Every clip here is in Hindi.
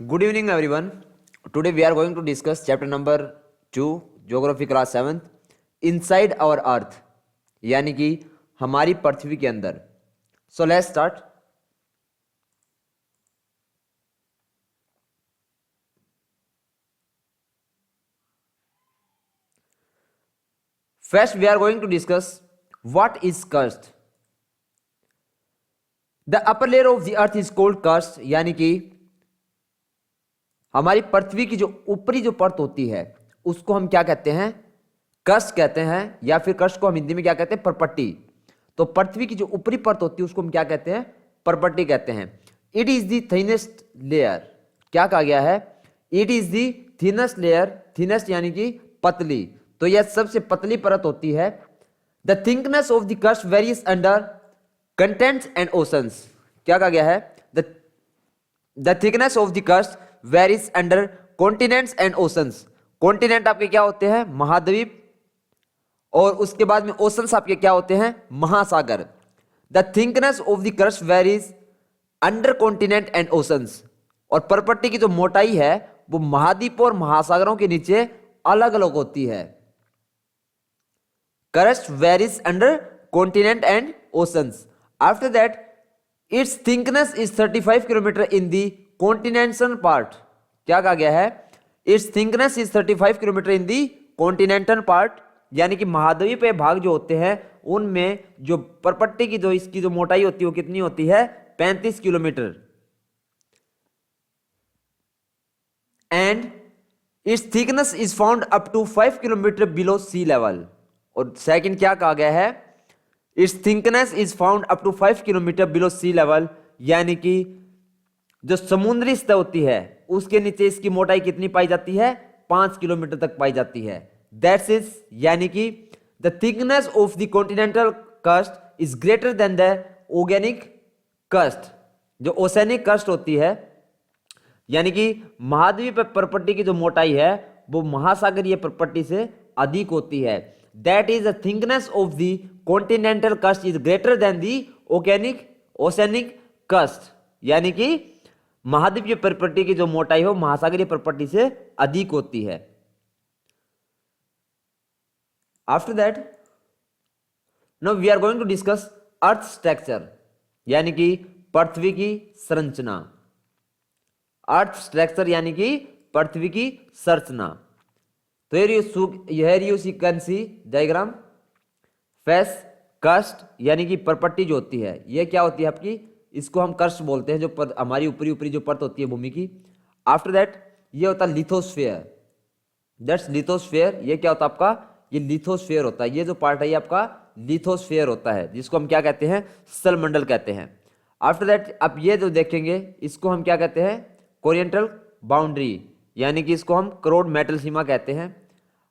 Good evening, everyone. Today we are going to discuss chapter number 2, Geography class 7th, Inside our Earth, यानी कि हमारी पृथ्वी के अंदर. So let's start. First, we are going to discuss what is crust. The upper layer of the earth is called crust, यानी कि हमारी पृथ्वी की जो ऊपरी जो परत होती है उसको हम क्या कहते हैं? क्रस्ट कहते हैं, या फिर क्रस्ट को हम हिंदी में क्या कहते हैं? परपट्टी. तो पृथ्वी की जो ऊपरी परत होती है उसको हम क्या कहते हैं? परपट्टी कहते हैं. It is the thinnest layer. क्या कहा गया है? It is the thinnest layer. Thinnest यानी कि पतली. तो यह सबसे पतली परत होती है. The thickness of the crust varies under contents and oceans. क्या कहा गया है? The thickness of the crust varies under continents and oceans. Continent आपके क्या होते हैं? महाद्वीप. और उसके बाद में ओशंस आपके क्या होते हैं? महासागर. The thickness of the crust varies under continent and oceans. और परपट्टी की जो मोटाई है वो महाद्वीप और महासागरों के नीचे अलग अलग होती है. Crust varies under continent and oceans. After that it's thickness is 35 kilometre in the continental part. क्या कहा गया है? Its thickness is 35 kilometre in the continental part, यानी कि महाद्वीप पे भाग जो होते हैं उनमें जो परपट्टी की जो इसकी जो मोटाई होती है वो कितनी होती है? 35 kilometre. And its thickness is found up to 5 kilometre below sea level. और सेकंड क्या कहा गया है? Its thickness is found up to 5 kilometre below sea level, यानी कि जो समुद्री सतह होती है उसके नीचे इसकी मोटाई कितनी पाई जाती है? 5 किलोमीटर तक पाई जाती है. दैट्स इज, यानी कि the thickness of the continental crust is greater than the oceanic crust. जो ओसेनिक क्रस्ट होती है, यानी कि महाद्वीप परपट्टी की जो मोटाई है वो महासागरीय परपट्टी से अधिक होती है. That is the thickness of the continental crust is greater than the oceanic crust, यानी कि महाद्वीपीय परपट्टी की जो मोटाई हो महासागरीय परपट्टी से अधिक होती है. After that now we are going to discuss earth structure, यानी कि पृथ्वी की संरचना. अर्थ स्ट्रक्चर यानी कि पृथ्वी की संरचना. तो here you can see diagram. Face crust यानी कि परपट्टी जो होती है ये क्या होती है आपकी? इसको हम क्रस्ट बोलते हैं, जो हमारी ऊपरी जो परत होती है भूमि की. आफ्टर दैट ये होता है लिथोस्फेयर. That's lithosphere. ये क्या होता है आपका? ये लिथोस्फेयर होता है. ये जो पार्ट है ये आपका लिथोस्फेयर होता है, जिसको हम क्या कहते हैं? स्थलमंडल कहते हैं. आफ्टर दैट आप ये जो देखेंगे इसको हम क्या कहते हैं? कोरिएंटल बाउंड्री, यानी कि इसको हम क्रोड मेटल सीमा कहते हैं.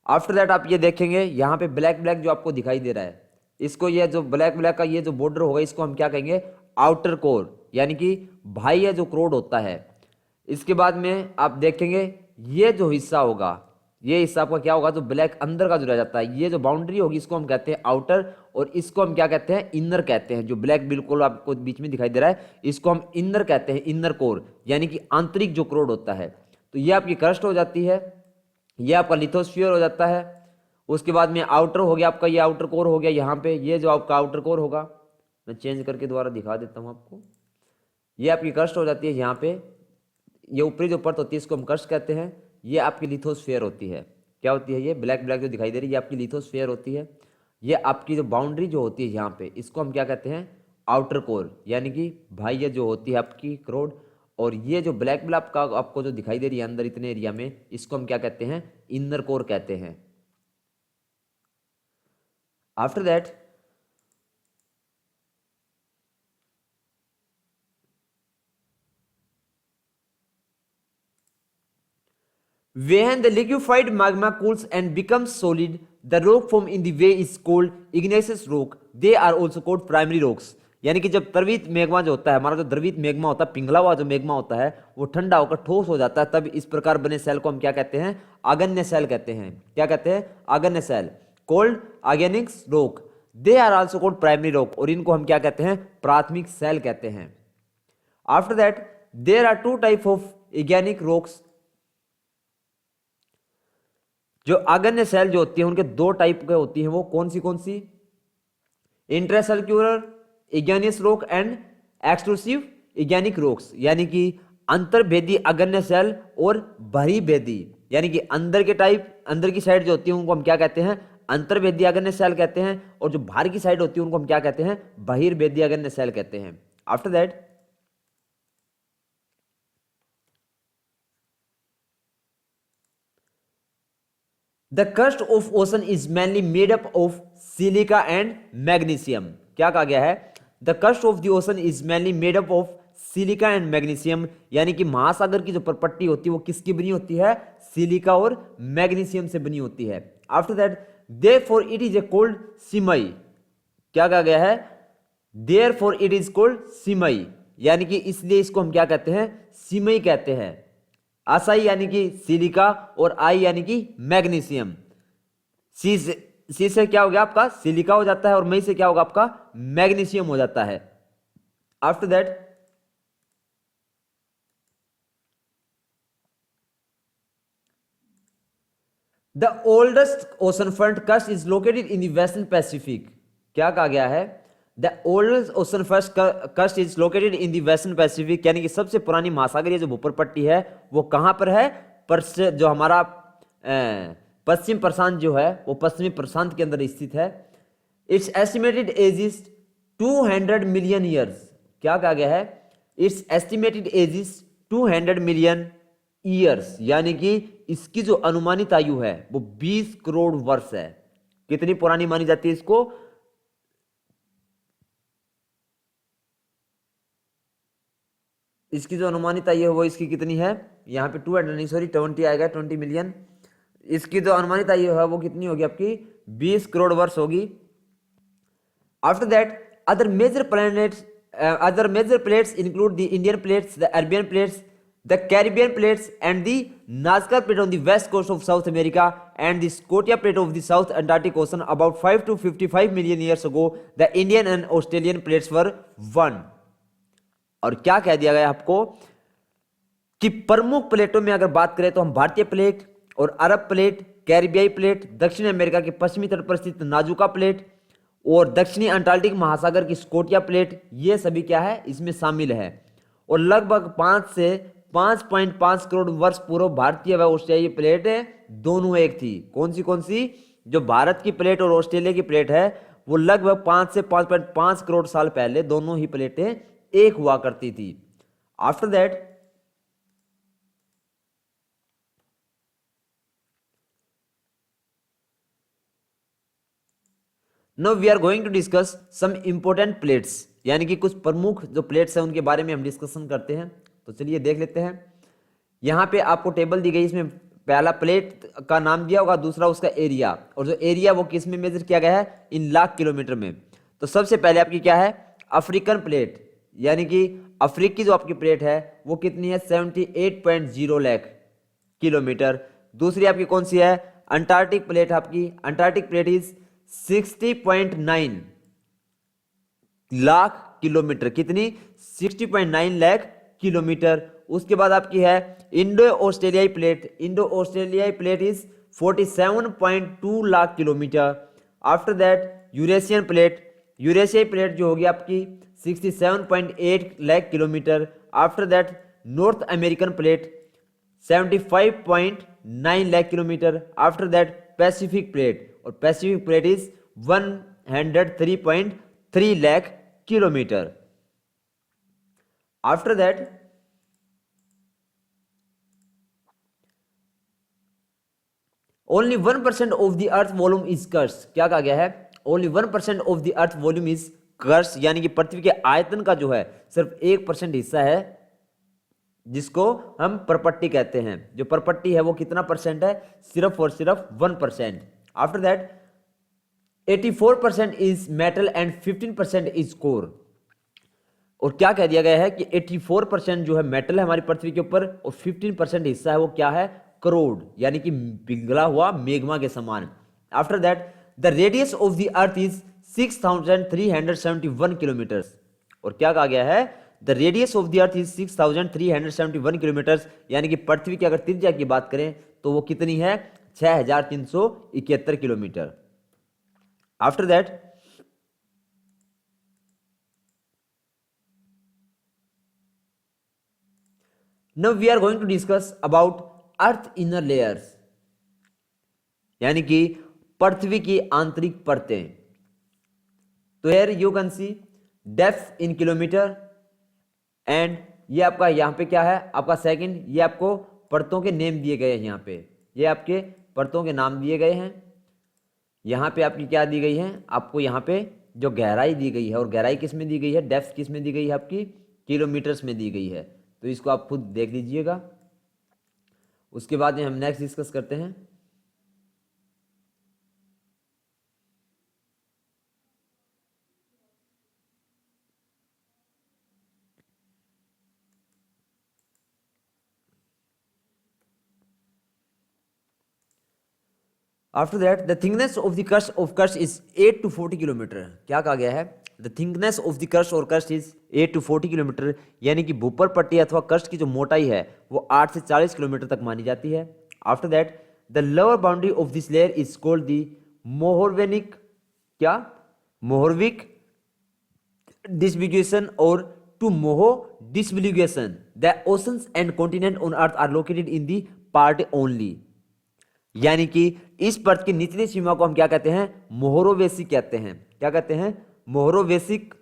आफ्टर दैट आप ये देखेंगे यहाँ पे ब्लैक ब्लैक जो आपको दिखाई दे रहा है, इसको ये जो ब्लैक ब्लैक का ये जो बॉर्डर होगा इसको हम क्या कहेंगे? आउटर कोर, यानी कि बाह्य जो क्रोड होता है. इसके बाद में आप देखेंगे ये जो हिस्सा होगा, ये हिस्सा आपका क्या होगा? जो ब्लैक अंदर का जो रह जाता है, ये जो बाउंड्री होगी इसको हम कहते हैं आउटर, और इसको हम क्या कहते हैं? इनर कहते हैं. जो ब्लैक बिल्कुल आपको बीच में दिखाई दे रहा है इसको हम इनर कहते हैं, इनर कोर, यानी कि आंतरिक जो क्रोड होता है. तो ये आपकी क्रस्ट हो जाती है, ये आपका लिथोस्फीयर हो जाता है. उसके बाद में आउटर हो गया आपका, ये आउटर कोर हो गया यहाँ पे. ये जो आपका आउटर कोर होगा, मैं चेंज करके दोबारा दिखा देता हूँ आपको. ये आपकी क्रस्ट हो जाती है यहाँ पे. ये ऊपरी जो परत होती है इसको हम क्रस्ट कहते हैं. ये आपकी लिथोस्फीयर होती है. क्या होती है? ये ब्लैक ब्लैक जो दिखाई दे रही है ये आपकी लिथोस्फीयर होती है. ये आपकी जो बाउंड्री जो होती है यहाँ पे इसको हम क्या कहते हैं? आउटर कोर, यानी कि बाह्य जो होती है आपकी क्रोड. और ये जो ब्लैक ब्लैक का आपको जो दिखाई दे रही है अंदर इतने एरिया में, इसको हम क्या कहते हैं? इनर कोर कहते हैं. After that when the liquefied magma cools and becomes solid, the rock formed in the way is called igneous rock. They are also called primary rocks. यानी कि जब द्रवित मैग्मा जो होता है, हमारा जो द्रवित मैग्मा होता है, पिघला हुआ जो मैग्मा होता है, वो ठंडा होकर ठोस हो जाता है, तब इस प्रकार बने सेल को हम क्या कहते हैं? आग्नेय सेल कहते हैं. क्या कहते हैं? आग्नेय सेल. Cold organic rock. They are also called primary rock, और इनको हम क्या कहते हैं? प्राथमिक सेल कहते हैं. After that there are two type of organic rocks. जो आग्नेय सेल जो होती है उनके दो टाइप के होती हैं, वो कौन सी? Intracircular igneous rock and exclusive igneous rocks, यानी कि अंतर्भेदी आग्नेय सेल और बहिर्भेदी, यानी कि अंदर के टाइप, अंदर की साइड जो होती है उनको हम क्या कहते हैं? अंतर्भेदी आग्नेय सेल कहते हैं, और जो बाहर की साइड होती है उनको हम क्या कहते हैं? बहिर्भेदी आग्नेय सेल कहते हैं। After that the crust of ocean is mainly made up of silica and magnesium. क्या कहा गया है? The crust of the ocean is mainly made up of silica and magnesium, यानी कि महासागर की जो परपट्टी होती है वो किसकी बनी होती है? सिलिका और मैग्नीशियम से बनी होती है। After that therefore it is a called sima. क्या कहा गया है? Therefore it is called sima, यानी कि इसलिए इसको हम क्या कहते हैं? सिमई कहते हैं। आसाई यानी कि सिलिका और आई यानी कि मैग्नीशियम। सी से क्या हो गया आपका? सिलिका हो जाता है, और मई से क्या होगा आपका? मैग्नीशियम हो जाता है। After that the oldest ocean front crust is located in the western Pacific. क्या कहा गया है? The oldest ocean front crust is located in the western Pacific, यानी कि सबसे पुरानी महासागरीय जो भूपरपट्टी है वो कहां पर है? जो हमारा पश्चिम प्रशांत जो है वो पश्चिमी प्रशांत के अंदर स्थित है। Its estimated age is 200 million years. क्या कहा गया है? Its estimated age is 200 million years, यानी कि इसकी जो अनुमानित आयु है वो 20 करोड़ वर्ष है। कितनी पुरानी मानी जाती है इसको? इसकी जो अनुमानित आयु है वो इसकी कितनी है? यहाँ पे 200 नहीं, सॉरी 20 आएगा, 20 मिलियन। इसकी जो अनुमानित आयु है वो कितनी होगी आपकी? 20 करोड़ वर्ष होगी। After that other major plates include the Indian plates, the Arabian plates, the Caribbean plates and the Nazca plate on the west coast of South America and the Scotia plate of the South Antarctic Ocean. About 5 to 55 million years ago, the Indian and Australian plates were one. और क्या कह दिया गया आपको कि प्रमुख प्लेटों में अगर बात करें तो हम भारतीय प्लेट और अरब प्लेट, कैरिबियाई प्लेट, दक्षिण अमेरिका के पश्चिमी तट पर स्थित नाजुका प्लेट और दक्षिणी अंटार्कटिक महासागर की स्कोटिया प्लेट, ये सभी क्या है? इसमें शामिल है। और लगभग 5 से 5.5 करोड़ वर्ष पूर्व भारतीय व ऑस्ट्रेलियाई प्लेट दोनों एक थी। कौन सी? जो भारत की प्लेट और ऑस्ट्रेलिया की प्लेट है वो लगभग 5 से 5.5 करोड़ साल पहले दोनों ही प्लेटें एक हुआ करती थी। After that now we are going to discuss some important plates, यानी कि कुछ प्रमुख जो प्लेट्स हैं उनके बारे में हम डिस्कशन करते हैं। तो चलिए देख लेते हैं। यहां पे आपको टेबल दी गई, इसमें पहला प्लेट का नाम दिया होगा, दूसरा उसका एरिया, और जो एरिया वो किस में मेजर किया गया है? इन लाख किलोमीटर में। तो सबसे पहले आपकी क्या है? अफ्रीकन प्लेट, यानी कि अफ्रीकी जो आपकी प्लेट है वो कितनी है? 78.0 लाख किलोमीटर। दूसरी आपकी कौन सी है? Antarctic plate. आपकी Antarctic plate is 60.9 lakh kilometre. कितनी? 60.9 लाख किलोमीटर। उसके बाद आपकी है इंडो ऑस्ट्रेलियाई प्लेट। इंडो ऑस्ट्रेलियाई plate is 47.2 lakh kilometre. After that Eurasian plate. यूरेशियाई प्लेट जो होगी आपकी 67.8 lakh kilometre. After that North American plate 75.9 lakh kilometre. After that Pacific plate, और Pacific plate is 103.3 lakh kilometre. After that only 1% of the earth volume is crust. क्या कहा गया है? Only 1% of the earth volume is crust, यानी कि पृथ्वी के आयतन का जो है सिर्फ 1% हिस्सा है जिसको हम परपट्टी कहते हैं। जो परपट्टी है वो कितना परसेंट है? सिर्फ और सिर्फ 1%। After that 84% is metal and 15% is core. और क्या कह दिया गया है कि 84% जो है मेटल है हमारी पृथ्वी के ऊपर, और 15% हिस्सा है वो क्या है? करोड़, यानी कि पिघला हुआ मेग्मा के समान। After that the radius of the earth is 6371 kilometre. और क्या कहा गया है? The radius of the earth is 6371 kilometre, यानी कि पृथ्वी की अगर त्रिज्या की बात करें तो वो कितनी है, 6371 kilometre. After that now we are going to discuss about earth inner layers, यानी कि पृथ्वी की आंतरिक परतें। तो here you can see depth in kilometre and ये आपका यहाँ पे क्या है, आपका सेकंड, ये आपको परतों के नेम दिए गए हैं, यहाँ पे ये आपके परतों के नाम दिए गए हैं। यहाँ पे आपकी क्या दी गई है, आपको यहाँ पे जो गहराई दी गई है, और गहराई किस में दी गई है, डेप्थ किस में दी गई है, आपकी किलोमीटर्स में दी गई है। तो इसको आप खुद देख लीजिएगा। उसके बाद में हम नेक्स्ट डिस्कस करते हैं। After that the thickness of the crust is 8 to 40 kilometre. क्या कहा गया है, the thickness of the crust is 8 to 40 kilometre, यानी कि भूपर पट्टी अथवा क्रस्ट की जो मोटाई है वो 8 से 40 किलोमीटर तक मानी जाती है। After that the lower boundary of this layer is called the Mohorovicic, क्या, मोहरविक डिस्ट्रीब्यूशन और to Moho distribution. The oceans and continent on earth are located in the part only, यानी कि इस पर्त की निचली सीमा को हम क्या कहते हैं, मोहरोवेसिक कहते हैं। क्या कहते हैं, मोहरोवेसिक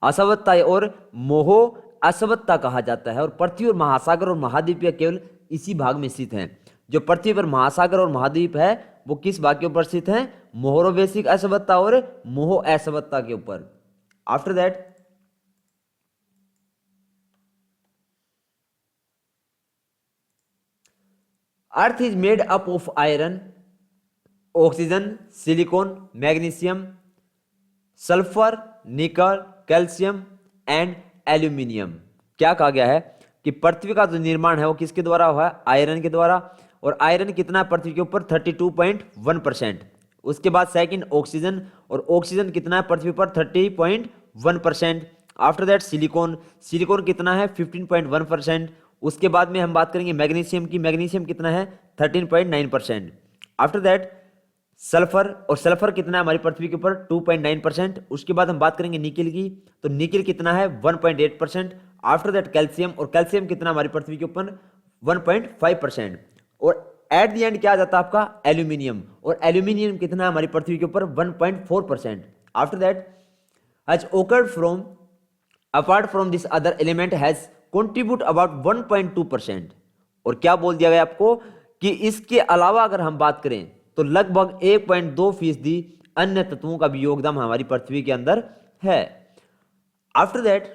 असवत्ता और मोहो असवत्ता कहा जाता है। और पृथ्वी और महासागर और महाद्वीप केवल इसी भाग में स्थित हैं। जो पृथ्वी पर महासागर और महाद्वीप है वो किस भाग के ऊपर स्थित हैं, मोहरोवेसिक असवत्ता और मोहो असवत्ता के ऊपर। After that earth is made up of iron, oxygen, silicon, magnesium, sulphur, निकल, कैल्शियम एंड एल्यूमिनियम। क्या कहा गया है कि पृथ्वी का जो निर्माण है वो किसके द्वारा हुआ है, आयरन के द्वारा। और आयरन कितना है पृथ्वी के ऊपर, 32.1%। उसके बाद सेकंड ऑक्सीजन, और ऑक्सीजन कितना है पृथ्वी पर, 30.1%। आफ्टर दैट सिलिकॉन, सिलिकॉन कितना है, 15.1%। उसके बाद में हम बात करेंगे मैग्नीशियम की, मैग्नीशियम कितना है, 13.9%। आफ्टर दैट सल्फर, और सल्फर कितना है हमारी पृथ्वी के ऊपर, 2.9%। उसके बाद हम बात करेंगे निकिल की, तो निकिल कितना है, 1.8%। आफ्टर दैट कैल्शियम, और कैल्शियम कितना हमारी पृथ्वी के ऊपर, 1.5%। और एट द एंड क्या आ जाता है आपका, एल्यूमिनियम, और एल्यूमिनियम कितना है हमारी पृथ्वी के ऊपर, 1.4%। After that has occurred from apart from this other element has contribute about 1.2%। और क्या बोल दिया गया आपको कि इसके अलावा अगर हम बात करें तो लगभग 1.2% अन्य तत्वों का भी योगदान हमारी पृथ्वी के अंदर है। After that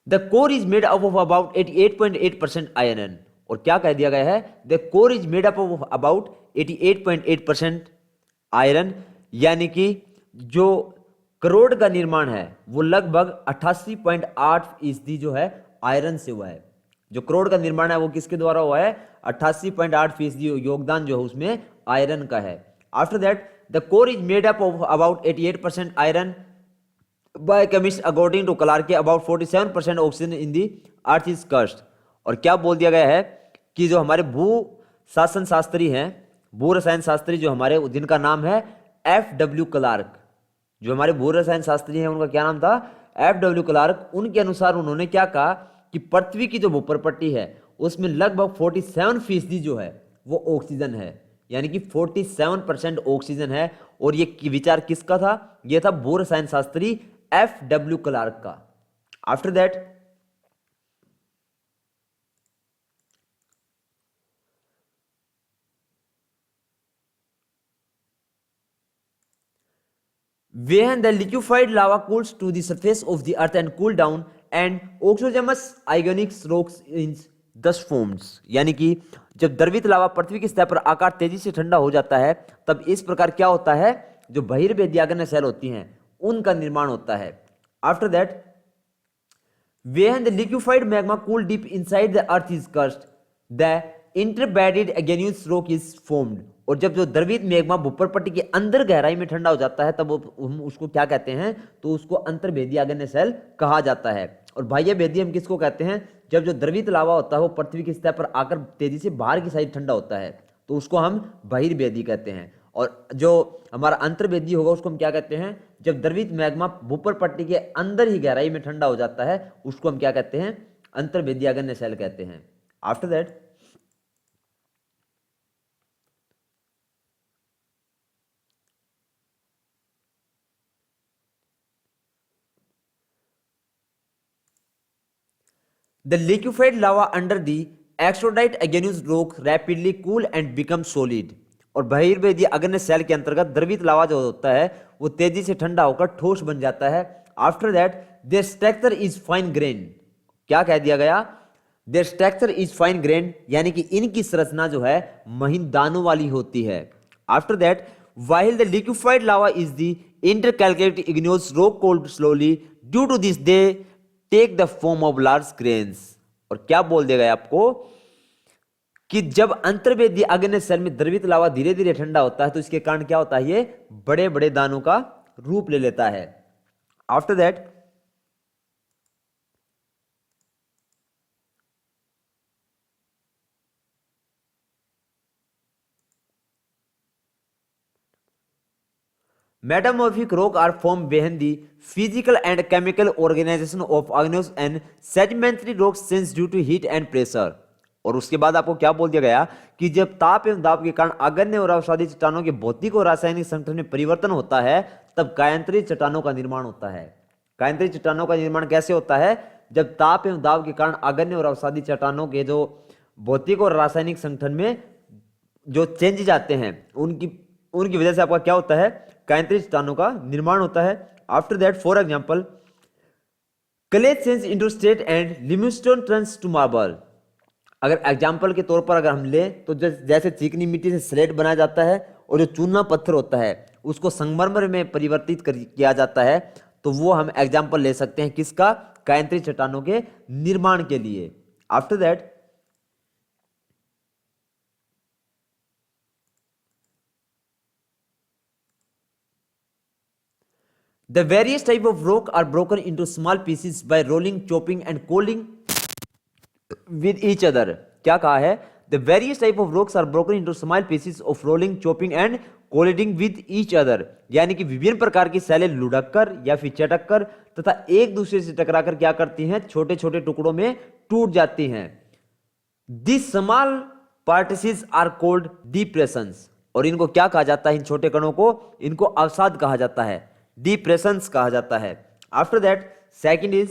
the core is made up of about 88.8% iron. और क्या कह दिया गया है, the core is made up of about 88.8% iron, यानी कि जो करोड़ का निर्माण है वो लगभग 88.8% जो है आयरन से हुआ है। जो करोड़ का निर्माण है वो किसके द्वारा हुआ है, 88.8% योगदान जो है उसमें आयरन का है। After that the core is made up of about 88% iron by chemist according to Clarke about 47% oxygen in the earth is crust. और क्या बोल दिया गया है कि जो हमारे भू शासन शास्त्री हैं, भू रसायन शास्त्री जो हमारे, जिनका नाम है FW क्लार्क, जो हमारे भू रसायन शास्त्री हैं उनका क्या नाम था, FW क्लार्क। उनके अनुसार उन्होंने क्या कहा कि पृथ्वी की जो भूपर पट्टी है उसमें लगभग 47% जो है वो ऑक्सीजन है, यानी कि 47% ऑक्सीजन है। और ये विचार किसका था, ये था भू रसायन शास्त्री FW क्लार्क का। After that when the liquefied lava cools to the surface of the earth and cool down and oxygenous ionic rocks in thus forms, यानी कि जब द्रवित लावा पृथ्वी की सतह पर आकार तेजी से ठंडा हो जाता है तब इस प्रकार क्या होता है, जो बहिर्वेदीयाग्नेय सेल होती हैं उनका निर्माण होता है। After that when the liquefied magma cool deep inside the earth is crust, the interbedded igneous rock is formed, और जब जो द्रवित मैग्मा भूपर पट्टी के अंदर गहराई में ठंडा हो जाता है तब हम उसको क्या कहते हैं, तो उसको अंतर्भेदीय आग्नेय शैल कहा जाता है। और बाह्य भेदीय हम किसको कहते हैं, जब जो द्रवित लावा होता है वो पृथ्वी की सतह पर आकर तेजी से बाहर की साइड ठंडा होता है तो उसको हम बहिर्वेदी कहते हैं। और जो हमारा अंतर्वेदी होगा उसको हम क्या कहते हैं, जब द्रवित मैग्मा भूपर पट्टी के अंदर ही गहराई में ठंडा हो जाता है उसको हम क्या कहते हैं, अंतर्वेदी आग्नेय शैल कहते हैं। After that the liquefied lava under the extrodite igneous rock rapidly cool and become solid। और बहिर्वेदीय आग्नेय शैल के अंतर्गत द्रवित लावा जो होता है वो तेजी से ठंडा होकर ठोस बन जाता है। After that there structure is fine grain, क्या कह दिया गया, there structure is fine grain, यानी कि इनकी संरचना जो है महीन दानों वाली होती है। After that while the liquefied lava is the intercalcated igneous rock cooled slowly due to this they take the form of large grains। और क्या बोल देगा आपको कि जब अंतर्वेदी आग्नेय शैल में द्रवित लावा धीरे धीरे ठंडा होता है तो इसके कारण क्या होता है, ये बड़े बड़े दानों का रूप ले लेता है। After that metamorphic rock are formed when the physical and chemical organization of igneous and sedimentary rocks change due to heat and pressure। और उसके बाद आपको क्या बोल दिया गया कि जब ताप एवं दाब के कारण आग्नेय और अवसादी चट्टानों के भौतिक और रासायनिक संगठन में परिवर्तन होता है तब कायांतरित चट्टानों का निर्माण होता है। कायांतरित चट्टानों का निर्माण कैसे होता है, जब ताप एवं दाब के कारण आग्नेय और अवसादी चट्टानों के जो भौतिक और रासायनिक संगठन में जो चेंजेज आते हैं उनकी वजह से आपका क्या होता है, कायांतरित चट्टानों का निर्माण होता है। After that for example clay change into slate and limestone turns to marble. अगर एग्जांपल के तौर पर अगर हम लें तो जैसे चिकनी मिट्टी से स्लेट बनाया जाता है और जो चूना पत्थर होता है उसको संगमरमर में परिवर्तित किया जाता है, तो वो हम एग्जांपल ले सकते हैं किसका, कायांतरित चट्टानों के निर्माण के लिए। After that the various type of rock are broken into small pieces by rolling, chopping and coaling with each other। क्या कहा है, the various type of rocks are broken into small pieces of rolling, chopping and colliding with each other। यानी कि विभिन्न प्रकार की शैलें लुढ़क कर या फिर चटक कर तथा एक दूसरे से टकराकर क्या करती हैं, छोटे छोटे टुकड़ों में टूट जाती हैं। These small particles are called depressions। और इनको क्या कहा जाता है, इन छोटे कणों को, इनको अवसाद कहा जाता है, depressions कहा जाता है। After that second is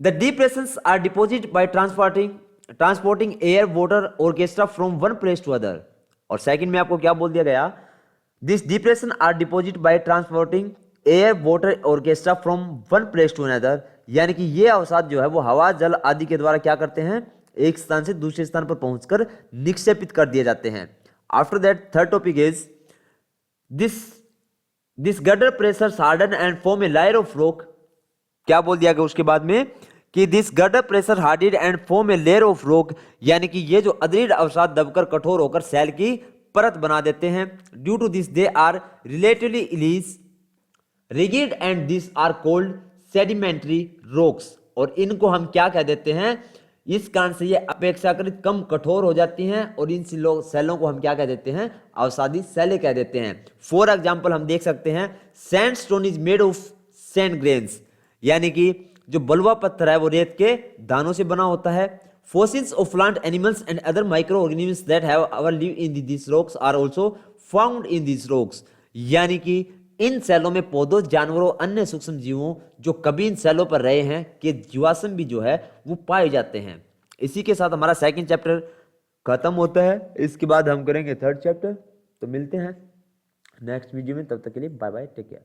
the depressions are deposit by transporting air water orchestra from one place to other. और सेकंड में आपको क्या बोल दिया गया, this depression are deposit by transporting air water orchestra from one place to another. यानी कि ये अवसाद जो है वो हवा जल आदि के द्वारा क्या करते हैं, एक स्थान से दूसरे स्थान पर पहुंचकर निक्षेपित कर दिए जाते हैं। After that third topic is this gutter pressure harden and form a layer of rock. क्या बोल दिया गया उसके बाद में कि this gutter pressure hardened and form a layer of rock, यानी कि ये जो अदृढ़ अवसाद दबकर कठोर होकर शैल की परत बना देते हैं। Due to this they are relatively rigid and this are cold sedimentary rocks. और इनको हम क्या कह देते हैं, इस कारण से ये अपेक्षाकृत कम कठोर हो जाती हैं और इन सैलों को हम क्या कह देते हैं, अवसादी सैलें कह देते हैं। फॉर एग्जांपल हम देख सकते हैं sandstone is made of sand grains, यानी कि जो बलुआ पत्थर है वो रेत के दानों से बना होता है। Fossils of plant animals and other microorganisms that have ever lived in these rocks are also found in these rocks। यानी कि इन सैलों में पौधों, जानवरों, अन्य सूक्ष्म जीवों जो कभी इन सैलों पर रहे हैं के जीवाश्म भी जो है वो पाए जाते हैं। इसी के साथ हमारा सेकंड चैप्टर खत्म होता है। इसके बाद हम करेंगे थर्ड चैप्टर। तो मिलते हैं नेक्स्ट वीडियो में, तब तक के लिए बाय बाय, टेक केयर।